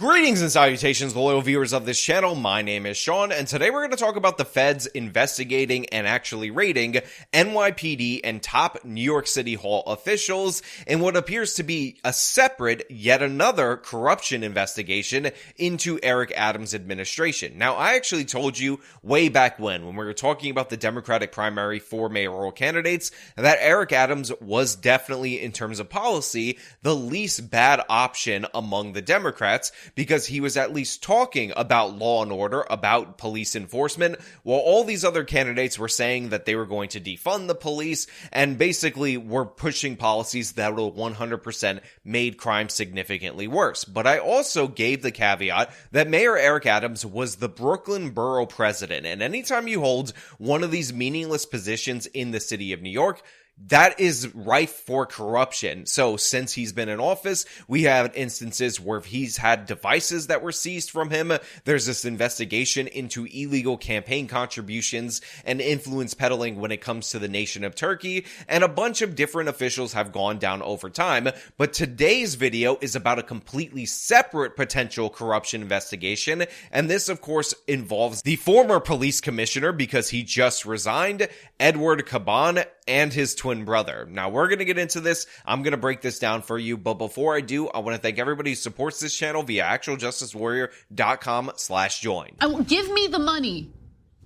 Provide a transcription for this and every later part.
Greetings and salutations, loyal viewers of this channel. My name is Sean, and today we're going to talk about the feds investigating and actually raiding NYPD and top New York City Hall officials in what appears to be a separate, yet another corruption investigation into Eric Adams' administration. Now, I actually told you way back when we were talking about the Democratic primary for mayoral candidates, that Eric Adams was definitely, in terms of policy, the least bad option among the Democrats, because he was at least talking about law and order, about police enforcement, while all these other candidates were saying that they were going to defund the police and basically were pushing policies that will 100% made crime significantly worse. But I also gave the caveat that Mayor Eric Adams was the Brooklyn borough president, and anytime you hold one of these meaningless positions in the city of New York, that is rife for corruption. So since he's been in office, we have instances where he's had devices that were seized from him. There's this investigation into illegal campaign contributions and influence peddling when it comes to the nation of Turkey, and a bunch of different officials have gone down over time. But today's video is about a completely separate potential corruption investigation, and this of course involves the former police commissioner, because he just resigned, Edward Caban, and his twin brother. Now, we're going to get into this. I'm going to break this down for you. But before I do, I want to thank everybody who supports this channel via actualjusticewarrior.com/join. Give me the money.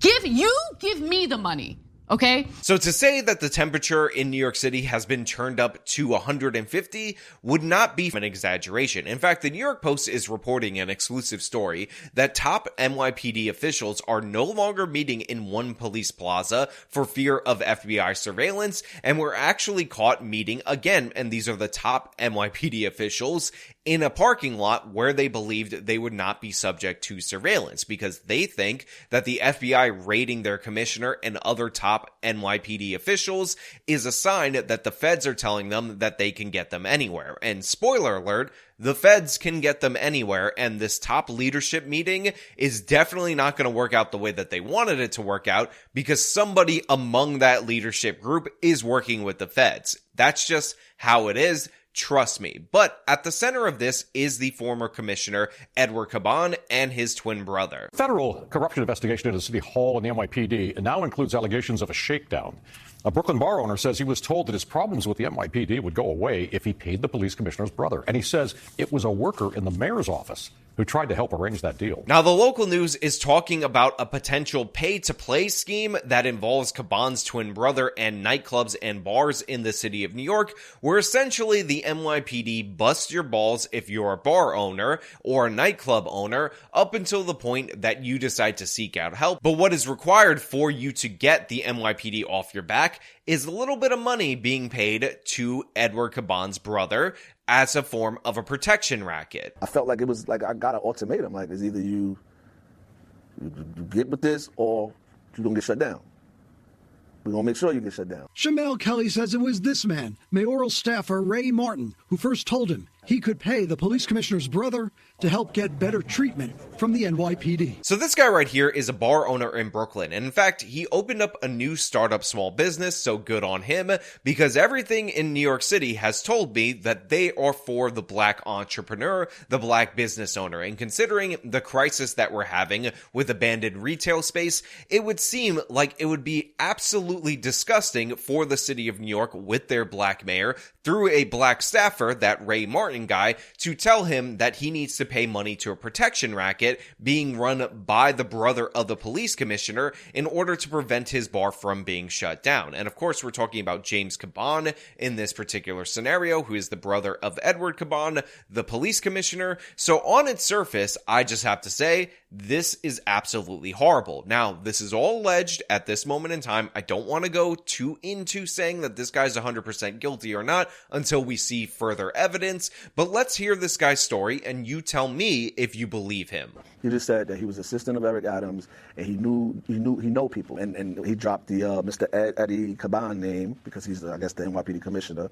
Give me the money. Okay. So to say that the temperature in New York City has been turned up to 150 would not be an exaggeration. In fact, the New York Post is reporting an exclusive story that top NYPD officials are no longer meeting in one police plaza for fear of FBI surveillance, and were actually caught meeting again, and these are the top NYPD officials, in a parking lot where they believed they would not be subject to surveillance, because they think that the FBI raiding their commissioner and other top NYPD officials is a sign that the feds are telling them that they can get them anywhere. And spoiler alert, the feds can get them anywhere, and this top leadership meeting is definitely not going to work out the way that they wanted it to work out, because somebody among that leadership group is working with the feds. That's just how it is. Trust me. But at the center of this is the former commissioner, Edward Caban, and his twin brother. Federal corruption investigation into City Hall and the NYPD now includes allegations of a shakedown. A Brooklyn bar owner says he was told that his problems with the NYPD would go away if he paid the police commissioner's brother. And he says it was a worker in the mayor's office who tried to help arrange that deal. Now, the local news is talking about a potential pay-to-play scheme that involves Caban's twin brother and nightclubs and bars in the city of New York, where essentially the NYPD busts your balls if you're a bar owner or a nightclub owner up until the point that you decide to seek out help. But what is required for you to get the NYPD off your back is a little bit of money being paid to Edward Caban's brother as a form of a protection racket. I felt like it was like I got an ultimatum. Like, it's either you get with this or you're going to get shut down. We're going to make sure you get shut down. Shamel Kelly says it was this man, mayoral staffer Ray Martin, who first told him he could pay the police commissioner's brother to help get better treatment from the NYPD. So this guy right here is a bar owner in Brooklyn. And in fact, he opened up a new startup small business, so good on him, because everything in New York City has told me that they are for the black entrepreneur, the black business owner. And considering the crisis that we're having with abandoned retail space, it would seem like it would be absolutely disgusting for the city of New York with their black mayor through a black staffer, that Ray Martin guy, to tell him that he needs to pay money to a protection racket being run by the brother of the police commissioner in order to prevent his bar from being shut down. And of course, we're talking about James Caban in this particular scenario, who is the brother of Edward Caban, the police commissioner. So on its surface, I just have to say, this is absolutely horrible. Now, this is all alleged at this moment in time. I don't want to go too into saying that this guy's 100% guilty or not until we see further evidence, but let's hear this guy's story and you tell me if you believe him. He just said that he was assistant of Eric Adams, and he know people, and he dropped the Mr. Eddie Caban name because he's, I guess, the NYPD commissioner,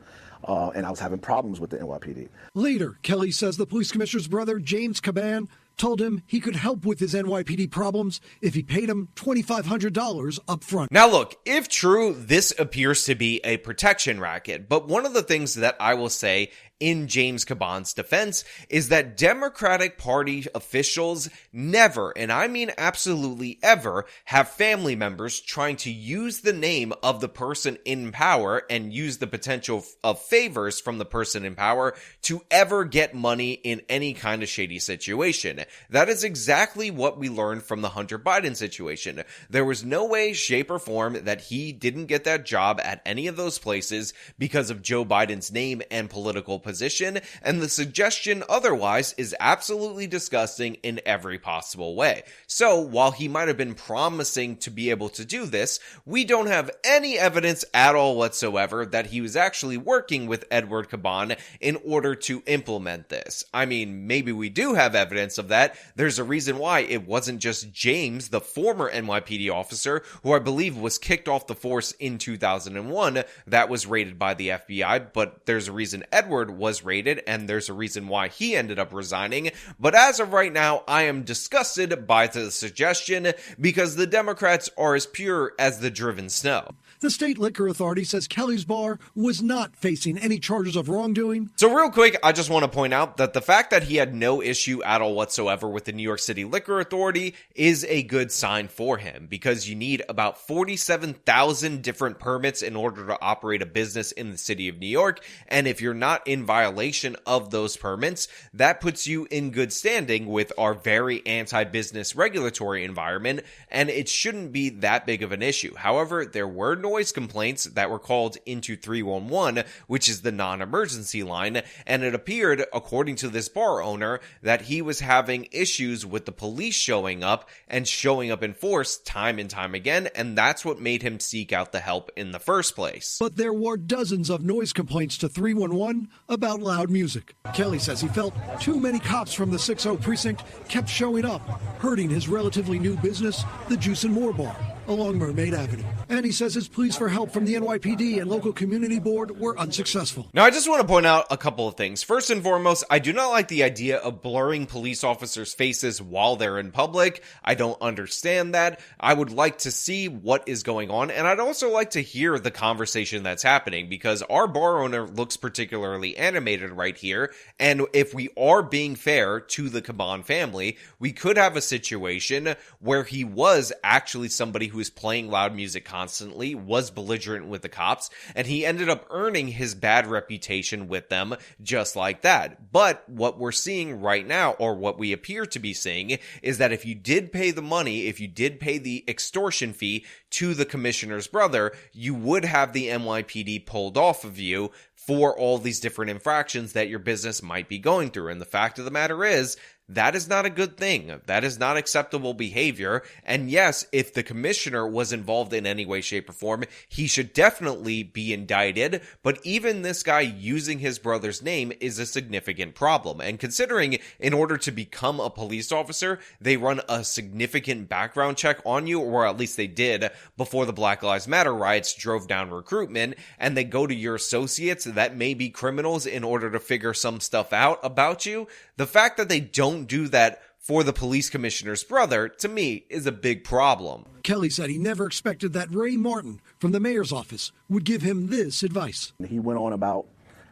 and I was having problems with the NYPD. Later, Kelly says the police commissioner's brother, James Caban, told him he could help with his NYPD problems if he paid him $2,500 up front. Now look, if true, this appears to be a protection racket, but one of the things that I will say in James Caban's defense is that Democratic Party officials never, and I mean absolutely ever, have family members trying to use the name of the person in power and use the potential of favors from the person in power to ever get money in any kind of shady situation. That is exactly what we learned from the Hunter Biden situation. There was no way, shape, or form that he didn't get that job at any of those places because of Joe Biden's name and political position, and the suggestion otherwise is absolutely disgusting in every possible way. So, while he might have been promising to be able to do this, we don't have any evidence at all whatsoever that he was actually working with Edward Caban in order to implement this. I mean, maybe we do have evidence of that. There's a reason why it wasn't just James, the former NYPD officer, who I believe was kicked off the force in 2001, that was raided by the FBI, but there's a reason Edward was raided, and there's a reason why he ended up resigning. But as of right now, I am disgusted by the suggestion because the Democrats are as pure as the driven snow. The state liquor authority says Kelly's bar was not facing any charges of wrongdoing. So real quick, I just want to point out that the fact that he had no issue at all whatsoever with the New York City Liquor Authority is a good sign for him, because you need about 47,000 different permits in order to operate a business in the city of New York, and if you're not in violation of those permits, that puts you in good standing with our very anti-business regulatory environment, and it shouldn't be that big of an issue. However, there were noise complaints that were called into 311, which is the non-emergency line, and it appeared, according to this bar owner, that he was having issues with the police showing up in force time and time again, and that's what made him seek out the help in the first place. But there were dozens of noise complaints to 311 about loud music. Kelly says he felt too many cops from the 6-0 precinct kept showing up, hurting his relatively new business, the Juice and More Bar, along Mermaid Avenue. And he says his pleas for help from the NYPD and local community board were unsuccessful. Now, I just want to point out a couple of things. First and foremost, I do not like the idea of blurring police officers' faces while they're in public. I don't understand that. I would like to see what is going on, and I'd also like to hear the conversation that's happening, because our bar owner looks particularly animated right here, and if we are being fair to the Caban family, we could have a situation where he was actually somebody who was playing loud music constantly, was belligerent with the cops, and he ended up earning his bad reputation with them just like that. But what we're seeing right now, or what we appear to be seeing, is that if you did pay the money, if you did pay the extortion fee to the commissioner's brother, you would have the NYPD pulled off of you for all these different infractions that your business might be going through. And the fact of the matter is, that is not a good thing. That is not acceptable behavior. And yes, if the commissioner was involved in any way, shape, or form, he should definitely be indicted. But even this guy using his brother's name is a significant problem. And considering in order to become a police officer, they run a significant background check on you, or at least they did before the Black Lives Matter riots drove down recruitment, and they go to your associates that may be criminals in order to figure some stuff out about you. The fact that they don't do that for the police commissioner's brother, to me, is a big problem. Kelly said he never expected that Ray Martin from the mayor's office would give him this advice. He went on about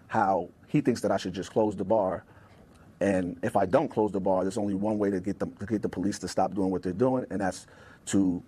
how he thinks that I should just close the bar, and if I don't close the bar, there's only one way to get the police to stop doing what they're doing, and that's to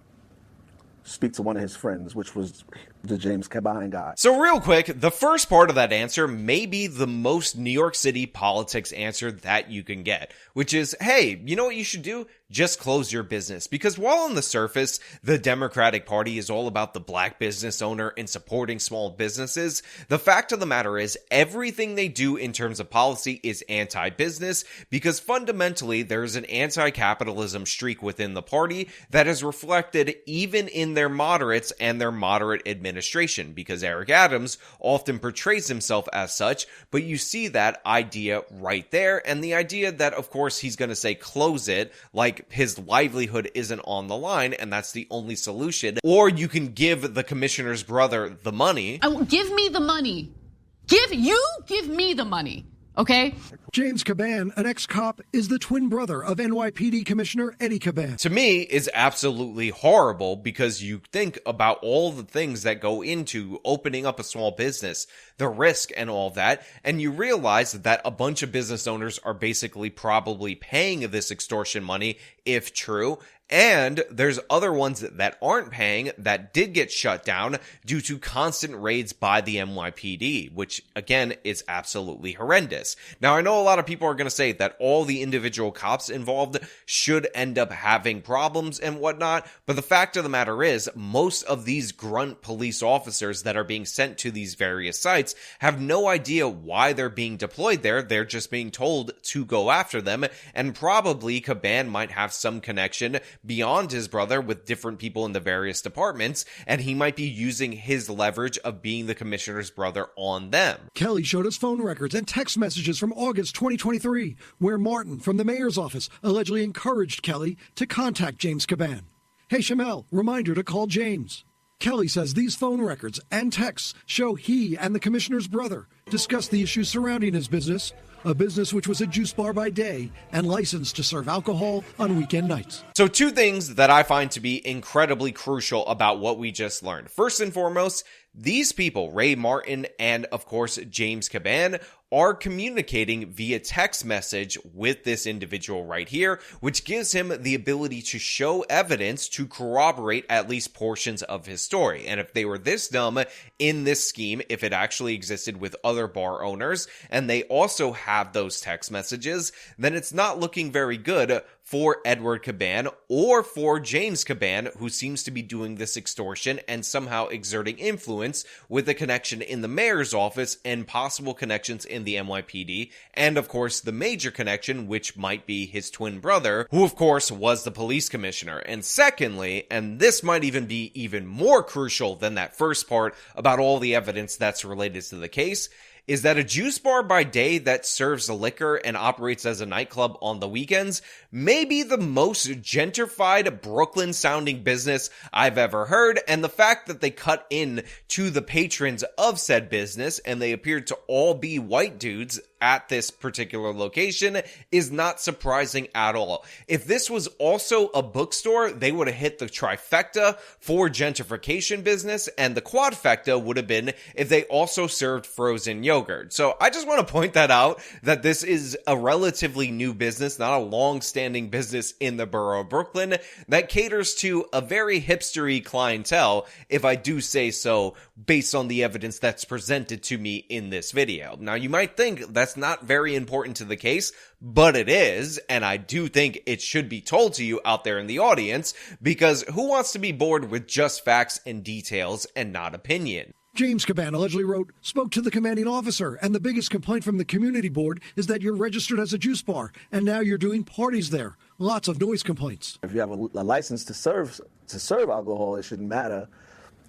speak to one of his friends, which was the James Caban guy. So real quick, the first part of that answer may be the most New York City politics answer that you can get, which is, hey, you know what you should do? Just close your business. Because while on the surface, the Democratic Party is all about the black business owner and supporting small businesses, the fact of the matter is everything they do in terms of policy is anti-business, because fundamentally there's an anti-capitalism streak within the party that is reflected even in their moderates and their moderate administration, because Eric Adams often portrays himself as such, but you see that idea right there, and the idea that, of course, he's going to say close it, like his livelihood isn't on the line, and that's the only solution. Or you can give the commissioner's brother the money. Give me the money. Give me the money. okay? James Caban, an ex-cop, is the twin brother of NYPD Commissioner Eddie Caban. To me, is absolutely horrible because you think about all the things that go into opening up a small business, the risk and all that, and you realize that a bunch of business owners are basically probably paying this extortion money, if true, and there's other ones that aren't paying that did get shut down due to constant raids by the NYPD, which again is absolutely horrendous. Now, I know a lot of people are going to say that all the individual cops involved should end up having problems and whatnot, but the fact of the matter is most of these grunt police officers that are being sent to these various sites have no idea why they're being deployed there. They're just being told to go after them, and probably Caban might have some connection beyond his brother with different people in the various departments, and he might be using his leverage of being the commissioner's brother on them. Kelly showed us phone records and text messages from August 2023, where Martin from the mayor's office allegedly encouraged Kelly to contact James Caban. Hey, Shamel, reminder to call James. Kelly says these phone records and texts show he and the commissioner's brother discussed the issues surrounding his business, a business which was a juice bar by day and licensed to serve alcohol on weekend nights. So two things that I find to be incredibly crucial about what we just learned. First and foremost, these people, Ray Martin and of course James Caban, are communicating via text message with this individual right here, which gives him the ability to show evidence to corroborate at least portions of his story. And if they were this dumb in this scheme, if it actually existed with other bar owners, and they also have those text messages, then it's not looking very good for Edward Caban or for James Caban, who seems to be doing this extortion and somehow exerting influence with a connection in the mayor's office and possible connections in the NYPD, and of course the major connection, which might be his twin brother, who of course was the police commissioner. And secondly, and this might even be even more crucial than that first part about all the evidence that's related to the case, is that a juice bar by day that serves liquor and operates as a nightclub on the weekends may be the most gentrified Brooklyn-sounding business I've ever heard, and the fact that they cut in to the patrons of said business and they appeared to all be white dudes at this particular location is not surprising at all. If this was also a bookstore, they would have hit the trifecta for gentrification business, and the quadfecta would have been if they also served frozen yogurt. So I just want to point that out, that this is a relatively new business, not a long-standing business in the borough of Brooklyn, that caters to a very hipstery clientele, if I do say so, based on the evidence that's presented to me in this video. Now, you might think that's not very important to the case, but it is, and I do think it should be told to you out there in the audience, because who wants to be bored with just facts and details and not opinion? James Caban allegedly wrote, spoke to the commanding officer, and the biggest complaint from the community board is that you're registered as a juice bar, and now you're doing parties there. Lots of noise complaints. If you have a license to serve alcohol, it shouldn't matter.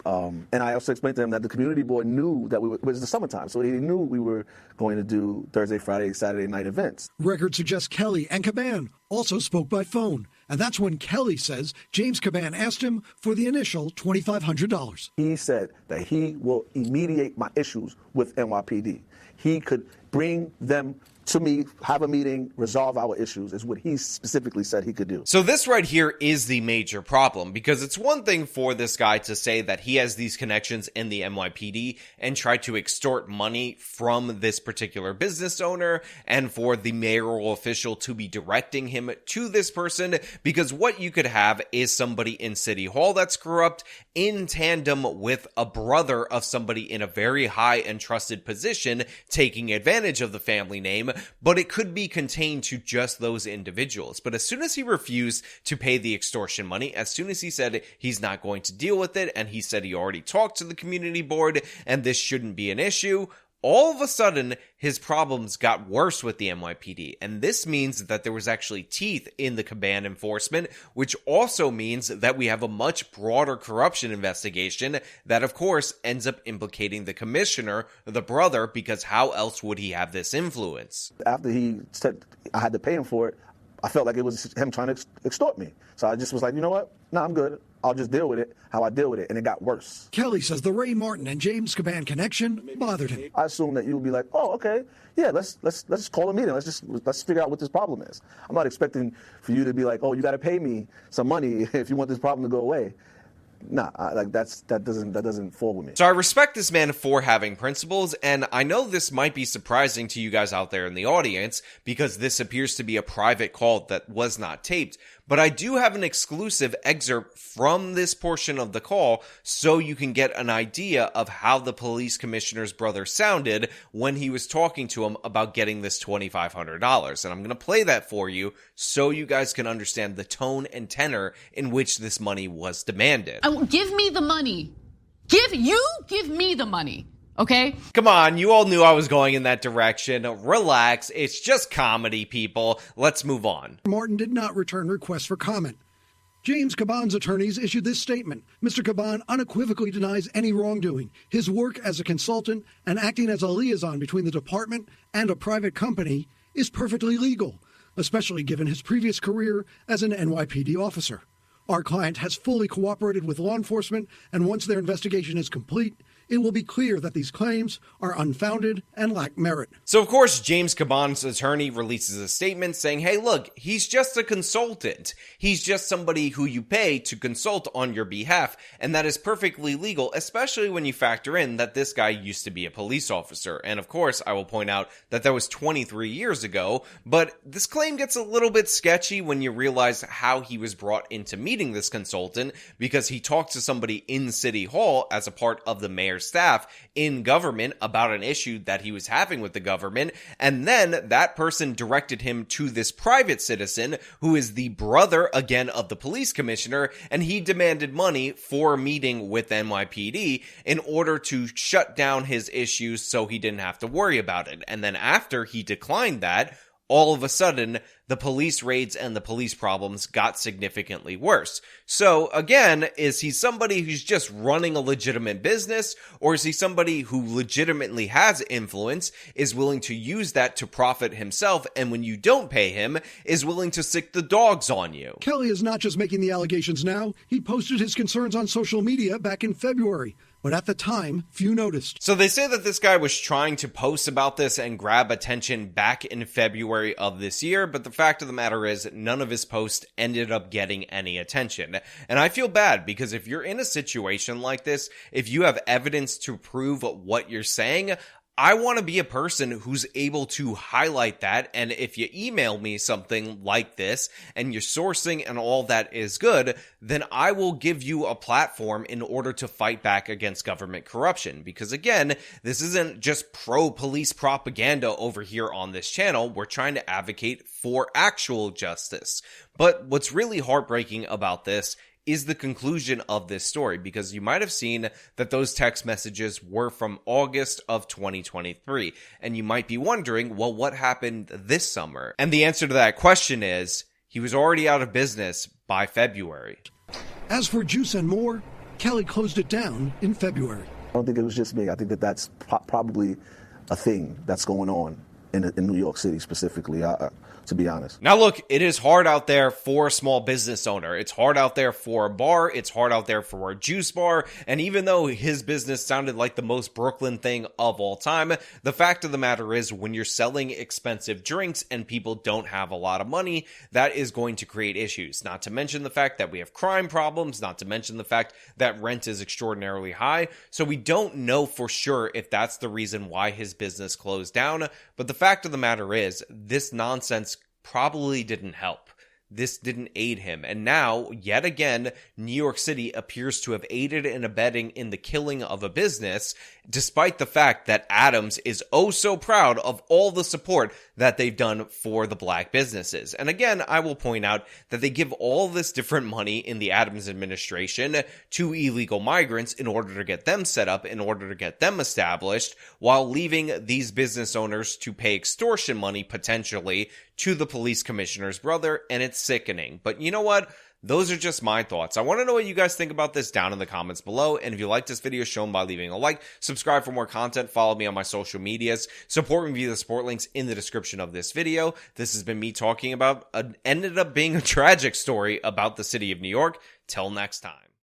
And I also explained to him that the community board knew that it was the summertime, so he knew we were going to do Thursday, Friday, Saturday night events. Records suggest Kelly and Caban also spoke by phone, and that's when Kelly says James Caban asked him for the initial $2,500. He said that he will mediate my issues with NYPD. He could bring them to me, have a meeting, resolve our issues, is what he specifically said he could do. So this right here is the major problem, because it's one thing for this guy to say that he has these connections in the NYPD and try to extort money from this particular business owner, and for the mayoral official to be directing him to this person, because what you could have is somebody in City Hall that's corrupt in tandem with a brother of somebody in a very high and trusted position taking advantage of the family name, but it could be contained to just those individuals. But as soon as he refused to pay the extortion money, as soon as he said he's not going to deal with it, and he said he already talked to the community board and this shouldn't be an issue, all of a sudden, his problems got worse with the NYPD, and this means that there was actually teeth in the Caban enforcement, which also means that we have a much broader corruption investigation that, of course, ends up implicating the commissioner, the brother, because how else would he have this influence? After he said I had to pay him for it, I felt like it was him trying to extort me. So I just was like, you know what? No, I'm good. I'll just deal with it how I deal with it. And it got worse. Kelly says the Ray Martin and James Caban connection bothered him. I assumed that you would be like, oh, okay, yeah, let's call a meeting. Let's figure out what this problem is. I'm not expecting for you to be like, oh, you got to pay me some money if you want this problem to go away. Nah, that doesn't fall with me. So I respect this man for having principles, and I know this might be surprising to you guys out there in the audience because this appears to be a private call that was not taped. But I do have an exclusive excerpt from this portion of the call so you can get an idea of how the police commissioner's brother sounded when he was talking to him about getting this $2,500. And I'm going to play that for you so you guys can understand the tone and tenor in which this money was demanded. Give me the money. Give me the money. Okay? Come on, you all knew I was going in that direction. Relax, it's just comedy, people. Let's move on. Martin did not return requests for comment. James Caban's attorneys issued this statement. Mr. Caban unequivocally denies any wrongdoing. His work as a consultant and acting as a liaison between the department and a private company is perfectly legal, especially given his previous career as an NYPD officer. Our client has fully cooperated with law enforcement, and once their investigation is complete, it will be clear that these claims are unfounded and lack merit. So, of course, James Caban's attorney releases a statement saying, hey, look, he's just a consultant. He's just somebody who you pay to consult on your behalf, and that is perfectly legal, especially when you factor in that this guy used to be a police officer. And, of course, I will point out that that was 23 years ago, but this claim gets a little bit sketchy when you realize how he was brought into meeting this consultant, because he talked to somebody in City Hall as a part of the mayor's staff in government about an issue that he was having with the government, and then that person directed him to this private citizen who is the brother again of the police commissioner, and he demanded money for a meeting with NYPD in order to shut down his issues so he didn't have to worry about it. And then after he declined that, all of a sudden, the police raids and the police problems got significantly worse. So, again, is he somebody who's just running a legitimate business, or is he somebody who legitimately has influence, is willing to use that to profit himself, and when you don't pay him, is willing to sick the dogs on you? Kelly is not just making the allegations now. He posted his concerns on social media back in February. But at the time, few noticed. So they say that this guy was trying to post about this and grab attention back in February of this year, but the fact of the matter is none of his posts ended up getting any attention. And I feel bad because if you're in a situation like this, if you have evidence to prove what you're saying, I want to be a person who's able to highlight that, and if you email me something like this and your sourcing and all that is good, then I will give you a platform in order to fight back against government corruption. Because again, this isn't just pro-police propaganda over here on this channel. We're trying to advocate for actual justice. But what's really heartbreaking about this is the conclusion of this story, because you might have seen that those text messages were from August of 2023. And you might be wondering, well, what happened this summer? And the answer to that question is, he was already out of business by February. As for Juice and More, Kelly closed it down in February. I don't think it was just me. I think that that's probably a thing that's going on in New York City specifically, to be honest. Now look, it is hard out there for a small business owner. It's hard out there for a bar. It's hard out there for a juice bar. And even though his business sounded like the most Brooklyn thing of all time, the fact of the matter is when you're selling expensive drinks and people don't have a lot of money, that is going to create issues. Not to mention the fact that we have crime problems, not to mention the fact that rent is extraordinarily high. So we don't know for sure if that's the reason why his business closed down. But the fact of the matter is, this nonsense probably didn't help. This didn't aid him. And now, yet again, New York City appears to have aided and abetting in the killing of a business, despite the fact that Adams is oh so proud of all the support that they've done for the black businesses. And again, I will point out that they give all this different money in the Adams administration to illegal migrants in order to get them set up, in order to get them established, while leaving these business owners to pay extortion money potentially to the police commissioner's brother, and it's sickening. But you know what? Those are just my thoughts. I want to know what you guys think about this down in the comments below. And if you like this video, show them by leaving a like, subscribe for more content, follow me on my social medias, support me via the support links in the description of this video. This has been me talking about ended up being a tragic story about the city of New York. Till next time.